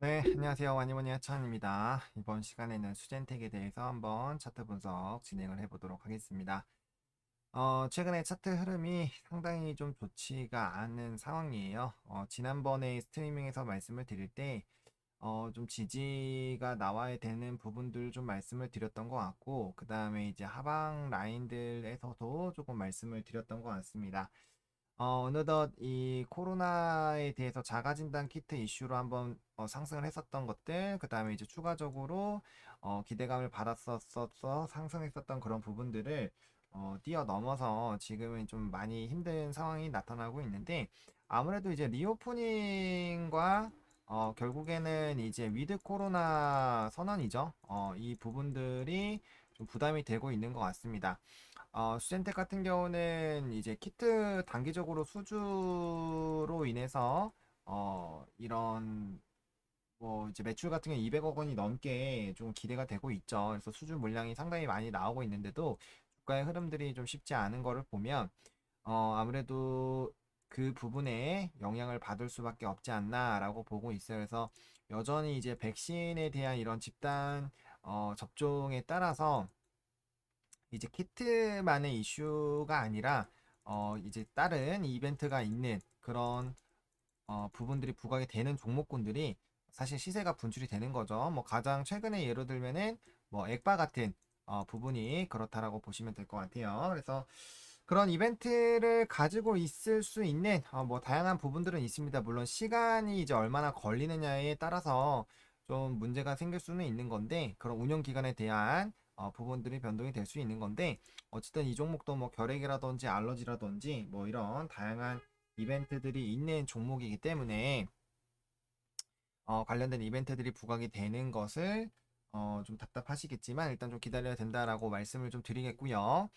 네, 안녕하세요. 와니머니 하천입니다. 이번 시간에는 수젠텍에 대해서 한번 차트 분석 진행을 해보도록 하겠습니다. 최근에 차트 흐름이 상당히 좀 좋지가 않은 상황이에요. 지난번에 스트리밍에서 말씀을 드릴 때, 좀 지지가 나와야 되는 부분들 좀 말씀을 드렸던 것 같고, 그 다음에 이제 하방 라인들에서도 조금 말씀을 드렸던 것 같습니다. 어느덧 이 코로나에 대해서 자가진단 키트 이슈로 한번 상승을 했었던 것들, 그 다음에 이제 추가적으로 기대감을 받았었어 상승했었던 그런 부분들을 뛰어넘어서 지금은 좀 많이 힘든 상황이 나타나고 있는데, 아무래도 이제 리오프닝과 결국에는 이제 위드 코로나 선언이죠. 이 부분들이 좀 부담이 되고 있는 것 같습니다. 수젠텍 같은 경우는 이제 키트 단기적으로 수주로 인해서 이런 뭐 이제 매출 같은 게 200억 원이 넘게 좀 기대가 되고 있죠. 그래서 수주 물량이 상당히 많이 나오고 있는데도 주가의 흐름들이 좀 쉽지 않은 거를 보면 아무래도 그 부분에 영향을 받을 수밖에 없지 않나라고 보고 있어요. 그래서 여전히 이제 백신에 대한 이런 집단 접종에 따라서 이제 키트만의 이슈가 아니라 이제 다른 이벤트가 있는 그런 부분들이 부각이 되는 종목군들이 사실 시세가 분출이 되는 거죠. 뭐 가장 최근에 예로 들면은 뭐 액바 같은 부분이 그렇다라고 보시면 될 것 같아요. 그래서 그런 이벤트를 가지고 있을 수 있는 뭐 다양한 부분들은 있습니다. 물론 시간이 이제 얼마나 걸리느냐에 따라서 좀 문제가 생길 수는 있는 건데, 그런 운영 기간에 대한 부분들이 변동이 될 수 있는 건데, 어쨌든 이 종목도 뭐 결핵이라든지 알러지라든지 뭐 이런 다양한 이벤트들이 있는 종목이기 때문에 관련된 이벤트들이 부각이 되는 것을 좀 답답하시겠지만 일단 좀 기다려야 된다라고 말씀을 좀 드리겠고요.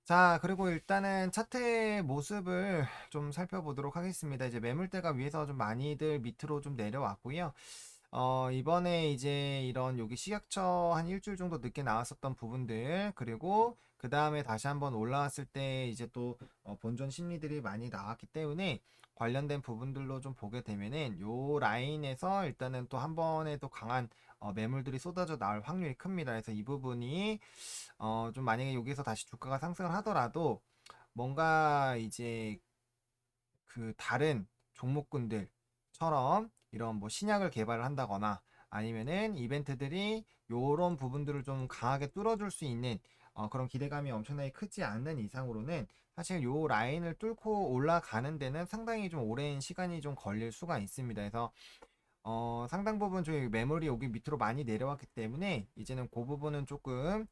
자, 그리고 일단은 차트의 모습을 좀 살펴보도록 하겠습니다. 이제 매물대가 위에서 좀 많이들 밑으로 좀 내려왔고요. 이번에 이제 이런 여기 식약처 한 일주일 정도 늦게 나왔었던 부분들, 그리고 그 다음에 다시 한번 올라왔을 때 이제 또 본전 심리들이 많이 나왔기 때문에 관련된 부분들로 좀 보게 되면은 요 라인에서 일단은 또 한 번에 또 강한 매물들이 쏟아져 나올 확률이 큽니다. 그래서 이 부분이 좀 만약에 여기서 다시 주가가 상승을 하더라도 뭔가 이제 그 다른 종목군들처럼 이런 뭐 신약을 개발을 한다거나 아니면은 이벤트들이 요런 부분들을 좀 강하게 뚫어줄 수 있는 그런 기대감이 엄청나게 크지 않는 이상으로는 사실 요 라인을 뚫고 올라가는 데는 상당히 좀 오랜 시간이 좀 걸릴 수가 있습니다. 그래서 상당 부분 저희 매물이 여기 밑으로 많이 내려왔기 때문에 이제는 그 부분은 조금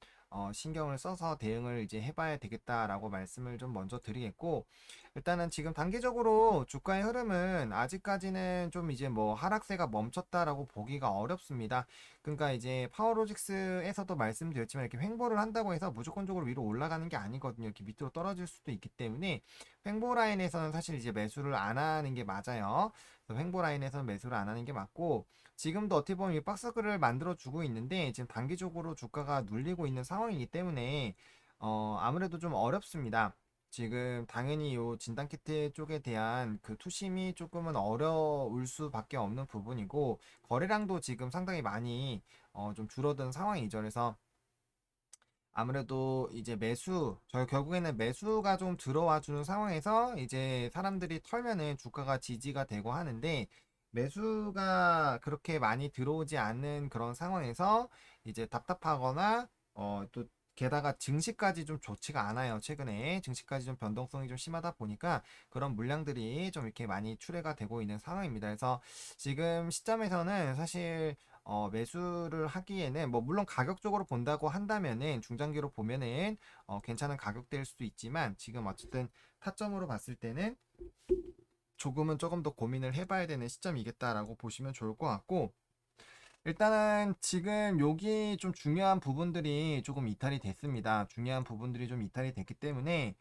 신경을 써서 대응을 이제 해봐야 되겠다라고 말씀을 좀 먼저 드리겠고, 일단은 지금 단기적으로 주가의 흐름은 아직까지는 좀 이제 뭐 하락세가 멈췄다라고 보기가 어렵습니다. 그러니까 이제 파워로직스에서도 말씀드렸지만 이렇게 횡보를 한다고 해서 무조건적으로 위로 올라가는 게 아니거든요. 이렇게 밑으로 떨어질 수도 있기 때문에 횡보 라인에서는 사실 이제 매수를 안 하는 게 맞아요. 횡보 라인에서는 매수를 안 하는 게 맞고, 지금도 어떻게 보면 이 박스글을 만들어 주고 있는데 지금 단기적으로 주가가 눌리고 있는 상황이기 때문에 아무래도 좀 어렵습니다. 지금 당연히 요 진단키트 쪽에 대한 그 투심이 조금은 어려울 수밖에 없는 부분이고, 거래량도 지금 상당히 많이 좀 줄어든 상황이죠. 그래서 아무래도 이제 저 결국에는 매수가 좀 들어와 주는 상황에서 이제 사람들이 털면은 주가가 지지가 되고 하는데, 매수가 그렇게 많이 들어오지 않는 그런 상황에서 이제 답답하거나 또 게다가 증시까지 좀 좋지가 않아요. 최근에 증시까지 좀 변동성이 좀 심하다 보니까 그런 물량들이 좀 이렇게 많이 출회가 되고 있는 상황입니다. 그래서 지금 시점에서는 사실 매수를 하기에는 뭐 물론 가격적으로 본다고 한다면은 중장기로 보면은 괜찮은 가격대일 수도 있지만, 지금 어쨌든 타점으로 봤을 때는 조금 더 고민을 해봐야 되는 시점이겠다라고 보시면 좋을 것 같고, 일단은 지금 여기 좀 중요한 부분들이 조금 이탈이 됐습니다. 중요한 부분들이 좀 이탈이 됐기 때문에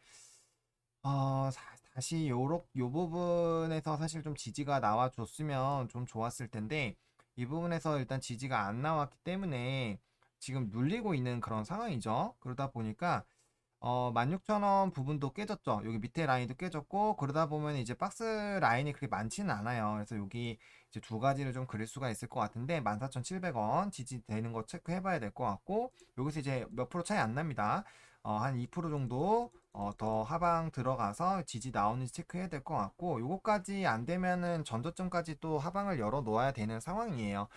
다시 요 부분에서 사실 좀 지지가 나와줬으면 좀 좋았을 텐데, 이 부분에서 일단 지지가 안 나왔기 때문에 지금 눌리고 있는 그런 상황이죠. 그러다 보니까 16,000원 부분도 깨졌죠. 여기 밑에 라인도 깨졌고, 그러다 보면 이제 박스 라인이 그렇게 많지는 않아요. 그래서 여기 이제 두 가지를 좀 그릴 수가 있을 것 같은데, 14,700원 지지되는 거 체크해 봐야 될 것 같고, 여기서 이제 몇 프로 차이 안 납니다. 한 2% 정도 더 하방 들어가서 지지 나오는지 체크해야 될 것 같고, 요거까지 안 되면은 전저점까지 또 하방을 열어 놓아야 되는 상황이에요.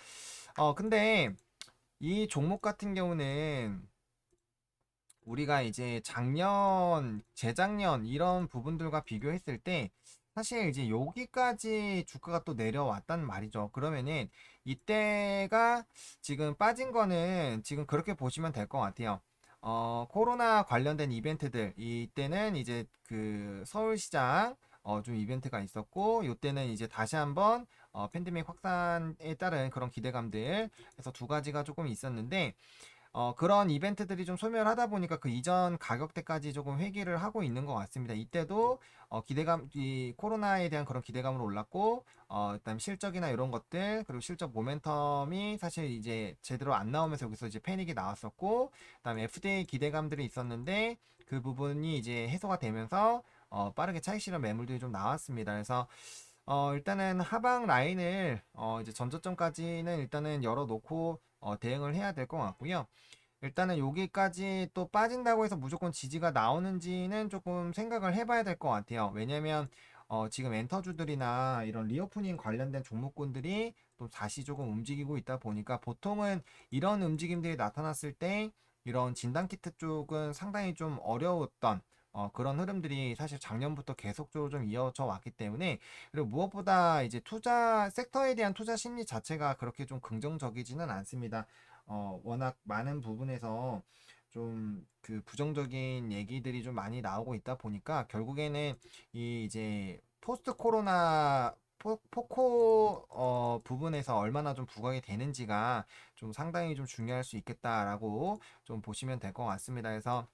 근데 이 종목 같은 경우는 우리가 이제 작년, 재작년 이런 부분들과 비교했을 때 사실 이제 여기까지 주가가 또 내려왔단 말이죠. 그러면은 이때가 지금 빠진 거는 지금 그렇게 보시면 될 것 같아요. 코로나 관련된 이벤트들 이때는 이제 그 서울시장 좀 이벤트가 있었고 이때는 이제 다시 한번 팬데믹 확산에 따른 그런 기대감들 해서 두 가지가 조금 있었는데 그런 이벤트들이 좀 소멸하다 보니까 그 이전 가격대까지 조금 회귀를 하고 있는 것 같습니다. 이때도 이 코로나에 대한 그런 기대감으로 올랐고, 일단 실적이나 이런 것들, 그리고 실적 모멘텀이 사실 이제 제대로 안 나오면서 여기서 이제 패닉이 나왔었고, 그다음에 FDA 기대감들이 있었는데, 그 부분이 이제 해소가 되면서, 빠르게 차익 실현 매물들이 좀 나왔습니다. 그래서 일단은 하방 라인을 이제 전저점까지는 일단은 열어놓고 대응을 해야 될 것 같고요. 일단은 여기까지 또 빠진다고 해서 무조건 지지가 나오는지는 조금 생각을 해봐야 될 것 같아요. 왜냐면 지금 엔터주들이나 이런 리오프닝 관련된 종목군들이 또 다시 조금 움직이고 있다 보니까 보통은 이런 움직임들이 나타났을 때 이런 진단키트 쪽은 상당히 좀 어려웠던 그런 흐름들이 사실 작년부터 계속적으로 좀 이어져 왔기 때문에 그리고 무엇보다 이제 투자 섹터에 대한 투자 심리 자체가 그렇게 좀 긍정적이지는 않습니다. 워낙 많은 부분에서 좀 그 부정적인 얘기들이 좀 많이 나오고 있다 보니까 결국에는 이 이제 포스트 코로나 포코 부분에서 얼마나 좀 부각이 되는지가 좀 상당히 좀 중요할 수 있겠다라고 좀 보시면 될 것 같습니다. 그래서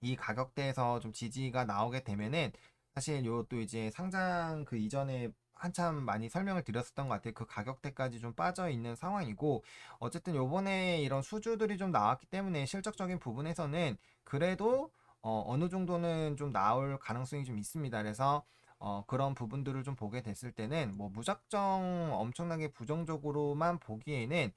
이 가격대에서 좀 지지가 나오게 되면은 사실 요또 이제 상장 그 이전에 한참 많이 설명을 드렸었던 것 같아요. 그 가격대까지 좀 빠져 있는 상황이고 어쨌든 요번에 이런 수주들이 좀 나왔기 때문에 실적적인 부분에서는 그래도 어느 정도는 좀 나올 가능성이 좀 있습니다. 그래서 그런 부분들을 좀 보게 됐을 때는 뭐 무작정 엄청나게 부정적으로만 보기에는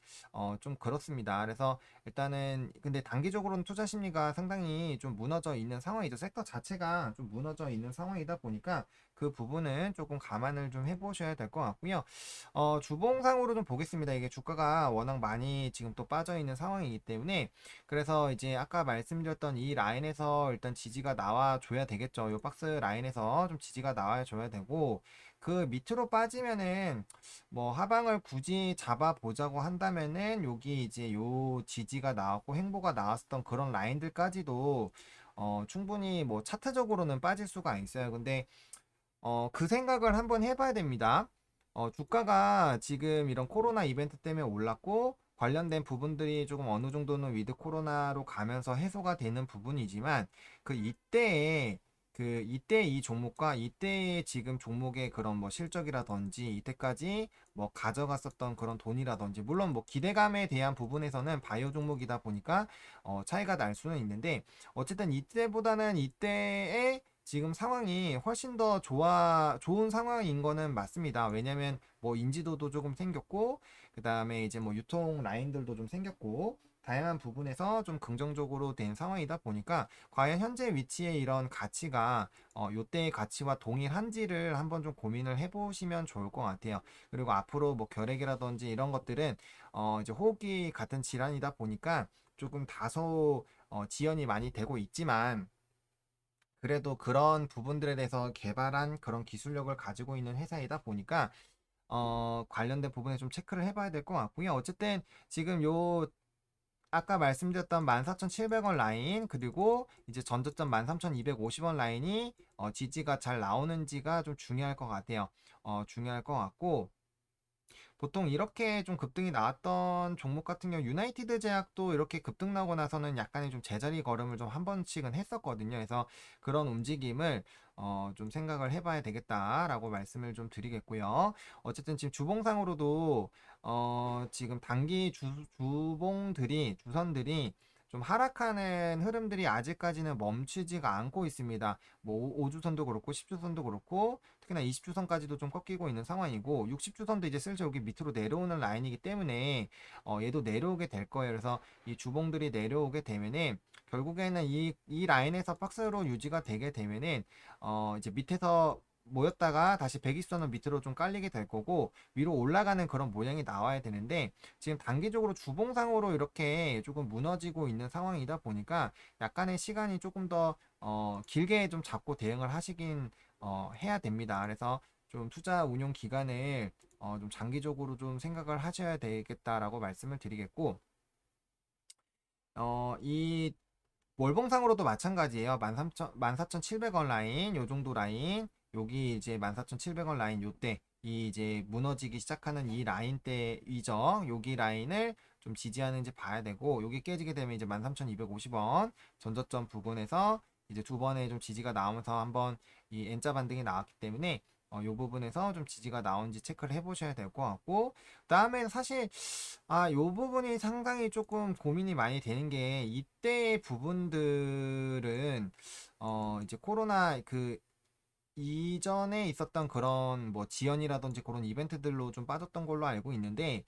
좀 그렇습니다. 그래서 일단은 근데 단기적으로는 투자 심리가 상당히 좀 무너져 있는 상황이죠. 섹터 자체가 좀 무너져 있는 상황이다 보니까 그 부분은 조금 감안을 좀 해보셔야 될 것 같고요. 주봉상으로 좀 보겠습니다. 이게 주가가 워낙 많이 지금 또 빠져 있는 상황이기 때문에 그래서 이제 아까 말씀드렸던 이 라인에서 일단 지지가 나와 줘야 되겠죠. 이 박스 라인에서 좀 지지가 나와 줘야 되고 그 밑으로 빠지면은 뭐 하방을 굳이 잡아 보자고 한다면은 여기 이제 요 지지가 나왔고 횡보가 나왔었던 그런 라인들까지도 충분히 뭐 차트적으로는 빠질 수가 있어요. 근데 그 생각을 한번 해봐야 됩니다. 주가가 지금 이런 코로나 이벤트 때문에 올랐고, 관련된 부분들이 조금 어느 정도는 위드 코로나로 가면서 해소가 되는 부분이지만, 이때 이 종목과 이때의 지금 종목의 그런 뭐 실적이라든지, 이때까지 뭐 가져갔었던 그런 돈이라든지, 물론 뭐 기대감에 대한 부분에서는 바이오 종목이다 보니까, 차이가 날 수는 있는데, 어쨌든 이때보다는 이때의 지금 상황이 훨씬 더 좋은 상황인 거는 맞습니다. 왜냐면 뭐 인지도도 조금 생겼고, 그 다음에 이제 뭐 유통 라인들도 좀 생겼고, 다양한 부분에서 좀 긍정적으로 된 상황이다 보니까, 과연 현재 위치의 이런 가치가, 요때의 가치와 동일한지를 한번 좀 고민을 해보시면 좋을 것 같아요. 그리고 앞으로 뭐 결핵이라든지 이런 것들은, 이제 호흡기 같은 질환이다 보니까, 조금 다소, 지연이 많이 되고 있지만, 그래도 그런 부분들에 대해서 개발한 그런 기술력을 가지고 있는 회사이다 보니까 관련된 부분에 좀 체크를 해봐야 될 것 같고요. 어쨌든 지금 요 아까 말씀드렸던 14,700원 라인 그리고 이제 전저점 13,250원 라인이 지지가 잘 나오는지가 좀 중요할 것 같아요. 중요할 것 같고 보통 이렇게 좀 급등이 나왔던 종목 같은 경우 유나이티드 제약도 이렇게 급등 나고 나서는 약간의 좀 제자리 걸음을 좀 한 번씩은 했었거든요. 그래서 그런 움직임을 좀 생각을 해봐야 되겠다라고 말씀을 좀 드리겠고요. 어쨌든 지금 주봉상으로도 지금 단기 주봉들이 주선들이 좀 하락하는 흐름들이 아직까지는 멈추지가 않고 있습니다. 뭐 5주선도 그렇고 10주선도 그렇고 특히나 20주선까지도 좀 꺾이고 있는 상황이고 60주선도 이제 슬슬 여기 밑으로 내려오는 라인이기 때문에 얘도 내려오게 될 거예요. 그래서 이 주봉들이 내려오게 되면은 결국에는 이 라인에서 박스로 유지가 되게 되면은 이제 밑에서 모였다가 다시 120선은 밑으로 좀 깔리게 될 거고 위로 올라가는 그런 모양이 나와야 되는데 지금 단기적으로 주봉상으로 이렇게 조금 무너지고 있는 상황이다 보니까 약간의 시간이 조금 더 길게 좀 잡고 대응을 하시긴 해야 됩니다. 그래서 좀 투자 운용 기간을 좀 장기적으로 좀 생각을 하셔야 되겠다라고 말씀을 드리겠고 이 월봉상으로도 마찬가지예요. 14,700원 라인, 요 정도 라인, 여기 이제 14,700원 라인 요때, 이 이제 무너지기 시작하는 이 라인대 위죠. 여기 라인을 좀 지지하는지 봐야 되고, 여기 깨지게 되면 이제 13,250원 전저점 부근에서 이제 두 번의 좀 지지가 나오면서 한번 이 N자 반등이 나왔기 때문에 요 부분에서 좀 지지가 나온지 체크를 해보셔야 될 것 같고, 그 다음에 사실 요 부분이 상당히 조금 고민이 많이 되는 게 이때 부분들은 이제 코로나 그 이전에 있었던 그런 뭐 지연이라든지 그런 이벤트들로 좀 빠졌던 걸로 알고 있는데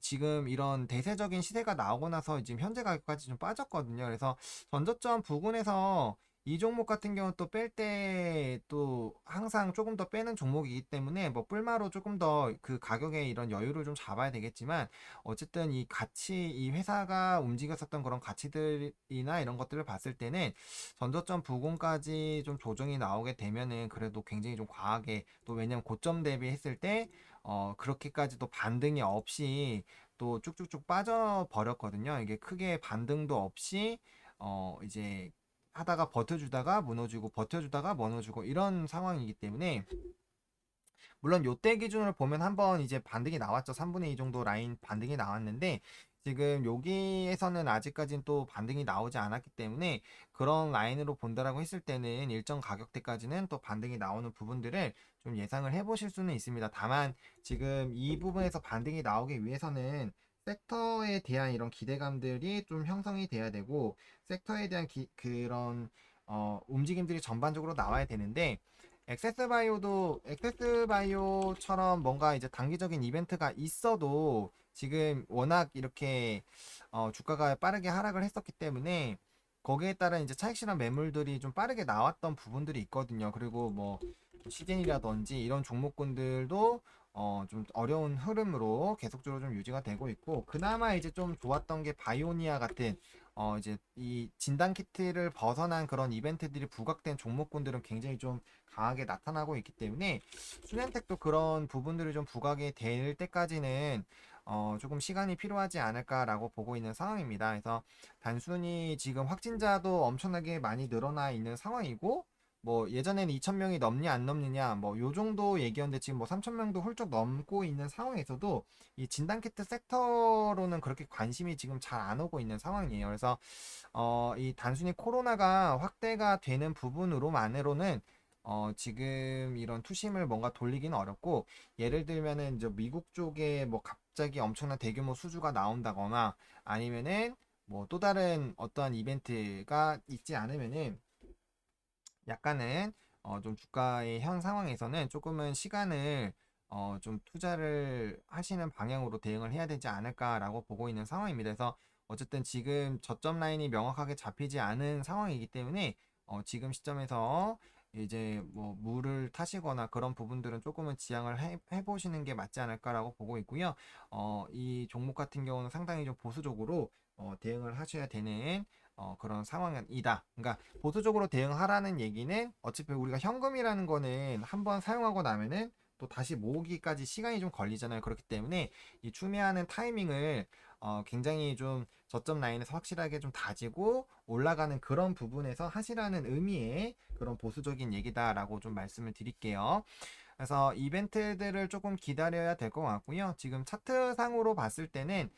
지금 이런 대세적인 시세가 나오고 나서 지금 현재 가격까지 좀 빠졌거든요. 그래서 전저점 부근에서 이 종목 같은 경우는 또 뺄 때 또 항상 조금 더 빼는 종목이기 때문에 뭐 뿔마로 조금 더 그 가격에 이런 여유를 좀 잡아야 되겠지만 어쨌든 이 가치 이 회사가 움직였었던 그런 가치들이나 이런 것들을 봤을 때는 전저점 부근까지 좀 조정이 나오게 되면은 그래도 굉장히 좀 과하게 또 왜냐면 고점 대비했을 때 그렇게까지도 반등이 없이 또 쭉쭉쭉 빠져버렸거든요. 이게 크게 반등도 없이, 이제 하다가 버텨주다가 무너지고 버텨주다가 무너지고 이런 상황이기 때문에 물론 요때 기준으로 보면 한번 이제 반등이 나왔죠. 3분의 2 정도 라인 반등이 나왔는데 지금 여기에서는 아직까지는 또 반등이 나오지 않았기 때문에 그런 라인으로 본다라고 했을 때는 일정 가격대까지는 또 반등이 나오는 부분들을 좀 예상을 해보실 수는 있습니다. 다만 지금 이 부분에서 반등이 나오기 위해서는 섹터에 대한 이런 기대감들이 좀 형성이 돼야 되고 섹터에 대한 그런 움직임들이 전반적으로 나와야 되는데 엑세스바이오처럼 뭔가 이제 단기적인 이벤트가 있어도 지금 워낙 이렇게 주가가 빠르게 하락을 했었기 때문에 거기에 따른 이제 차익 실현 매물들이 좀 빠르게 나왔던 부분들이 있거든요. 그리고 뭐 시젠이라든지 이런 종목군들도 좀 어려운 흐름으로 계속적으로 좀 유지가 되고 있고 그나마 이제 좀 좋았던 게 바이오니아 같은 이제 이 진단 키트를 벗어난 그런 이벤트들이 부각된 종목군들은 굉장히 좀 강하게 나타나고 있기 때문에 수nen텍도 그런 부분들이 좀 부각이 될 때까지는 조금 시간이 필요하지 않을까라고 보고 있는 상황입니다. 그래서 단순히 지금 확진자도 엄청나게 많이 늘어나 있는 상황이고 뭐 예전에는 2,000명이 넘냐 안 넘느냐 뭐 요 정도 얘기였는데 지금 뭐 3,000명도 훌쩍 넘고 있는 상황에서도 이 진단키트 섹터로는 그렇게 관심이 지금 잘 안 오고 있는 상황이에요. 그래서 이 단순히 코로나가 확대가 되는 부분으로만으로는 지금 이런 투심을 뭔가 돌리기는 어렵고 예를 들면은 이제 미국 쪽에 뭐 갑자기 엄청난 대규모 수주가 나온다거나 아니면은 뭐 또 다른 어떠한 이벤트가 있지 않으면은 약간은 좀 주가의 현 상황에서는 조금은 시간을 좀 투자를 하시는 방향으로 대응을 해야 되지 않을까라고 보고 있는 상황입니다. 그래서 어쨌든 지금 저점 라인이 명확하게 잡히지 않은 상황이기 때문에 지금 시점에서 이제 뭐 물을 타시거나 그런 부분들은 조금은 지양을 해보시는 게 맞지 않을까라고 보고 있고요. 이 종목 같은 경우는 상당히 좀 보수적으로 대응을 하셔야 되는 그런 상황이다. 그러니까 보수적으로 대응하라는 얘기는 어차피 우리가 현금이라는 거는 한번 사용하고 나면은 또 다시 모으기까지 시간이 좀 걸리잖아요. 그렇기 때문에 이 추매하는 타이밍을 굉장히 좀 저점 라인에서 확실하게 좀 다지고 올라가는 그런 부분에서 하시라는 의미의 그런 보수적인 얘기다라고 좀 말씀을 드릴게요. 그래서 이벤트들을 조금 기다려야 될 것 같고요. 지금 차트상으로 봤을 때는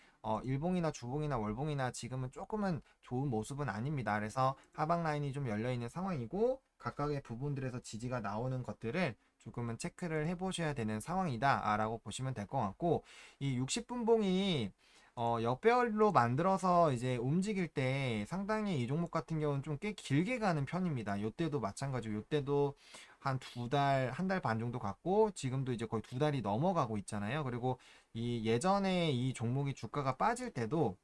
일봉이나 주봉이나 월봉이나 지금은 조금은 좋은 모습은 아닙니다. 그래서 하방 라인이 좀 열려 있는 상황이고 각각의 부분들에서 지지가 나오는 것들을 조금은 체크를 해보셔야 되는 상황이다라고 보시면 될 것 같고 이 60분봉이 역배열로 만들어서 이제 움직일 때 상당히 이 종목 같은 경우는 좀 꽤 길게 가는 편입니다. 요때도 마찬가지고 요때도 한 두 달, 한 달 반 정도 갔고 지금도 이제 거의 두 달이 넘어가고 있잖아요. 그리고 이 예전에 이 종목이 주가가 빠질 때도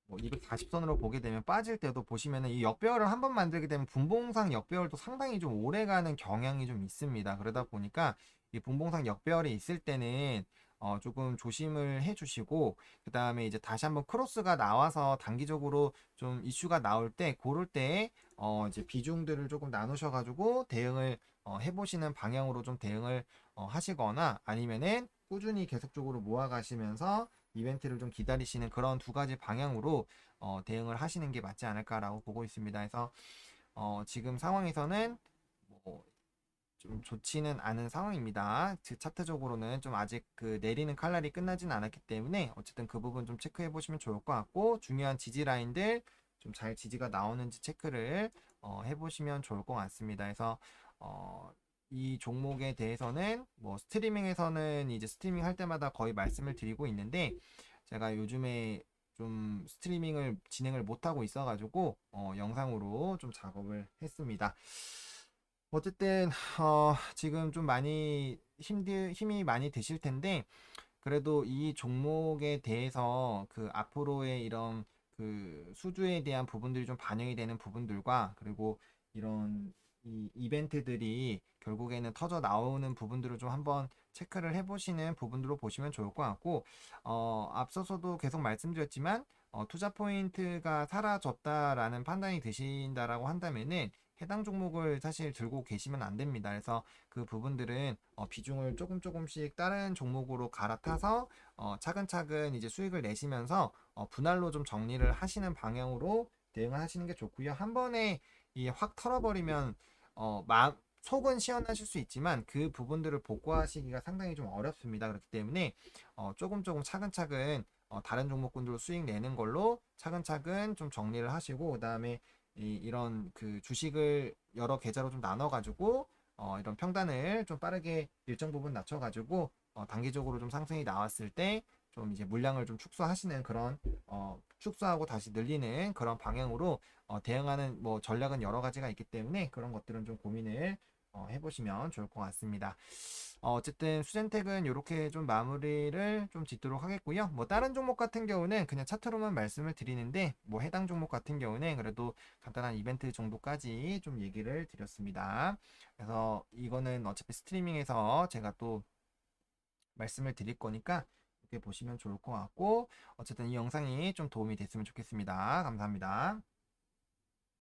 뭐 240선으로 보게 되면 빠질 때도 보시면은 이 역배열을 한번 만들게 되면 분봉상 역배열도 상당히 좀 오래 가는 경향이 좀 있습니다. 그러다 보니까 이 분봉상 역배열이 있을 때는 조금 조심을 해주시고 그 다음에 이제 다시 한번 크로스가 나와서 단기적으로 좀 이슈가 나올 때 고를 때 이제 비중들을 조금 나누셔가지고 대응을 해보시는 방향으로 좀 대응을 하시거나 아니면은 꾸준히 계속적으로 모아가시면서 이벤트를 좀 기다리시는 그런 두 가지 방향으로 대응을 하시는 게 맞지 않을까라고 보고 있습니다. 그래서 지금 상황에서는 뭐 좀 좋지는 않은 상황입니다. 즉 차트적으로는 좀 아직 그 내리는 칼날이 끝나진 않았기 때문에 어쨌든 그 부분 좀 체크해 보시면 좋을 것 같고 중요한 지지 라인들 좀 잘 지지가 나오는지 체크를 해보시면 좋을 것 같습니다. 그래서 이 종목에 대해서는 뭐 스트리밍에서는 이제 스트리밍 할 때마다 거의 말씀을 드리고 있는데 제가 요즘에 좀 스트리밍을 진행을 못하고 있어가지고 영상으로 좀 작업을 했습니다. 어쨌든 지금 좀 많이 힘이 많이 드실 텐데 그래도 이 종목에 대해서 그 앞으로의 이런 그 수주에 대한 부분들이 좀 반영이 되는 부분들과 그리고 이런 이 이벤트들이 결국에는 터져 나오는 부분들을 좀 한번 체크를 해보시는 부분으로 보시면 좋을 것 같고 앞서서도 계속 말씀드렸지만 투자 포인트가 사라졌다라는 판단이 드신다라고 한다면은 해당 종목을 사실 들고 계시면 안 됩니다. 그래서 그 부분들은 비중을 조금씩 다른 종목으로 갈아타서 차근차근 이제 수익을 내시면서 분할로 좀 정리를 하시는 방향으로 대응을 하시는 게 좋고요. 한 번에 이 확 털어버리면 속은 시원하실 수 있지만 그 부분들을 복구하시기가 상당히 좀 어렵습니다. 그렇기 때문에 조금 차근차근 다른 종목군들로 수익 내는 걸로 차근차근 좀 정리를 하시고 그 다음에 이런 그 주식을 여러 계좌로 좀 나눠가지고 이런 평단을 좀 빠르게 일정 부분 낮춰가지고 단기적으로 좀 상승이 나왔을 때 좀 이제 물량을 좀 축소하시는 그런 축소하고 다시 늘리는 그런 방향으로 대응하는 뭐 전략은 여러 가지가 있기 때문에 그런 것들은 좀 고민을 해보시면 좋을 것 같습니다. 어쨌든 수젠텍은 이렇게 좀 마무리를 좀 짓도록 하겠고요. 뭐 다른 종목 같은 경우는 그냥 차트로만 말씀을 드리는데 뭐 해당 종목 같은 경우는 그래도 간단한 이벤트 정도까지 좀 얘기를 드렸습니다. 그래서 이거는 어차피 스트리밍에서 제가 또 말씀을 드릴 거니까 이렇게 보시면 좋을 것 같고 어쨌든 이 영상이 좀 도움이 됐으면 좋겠습니다. 감사합니다.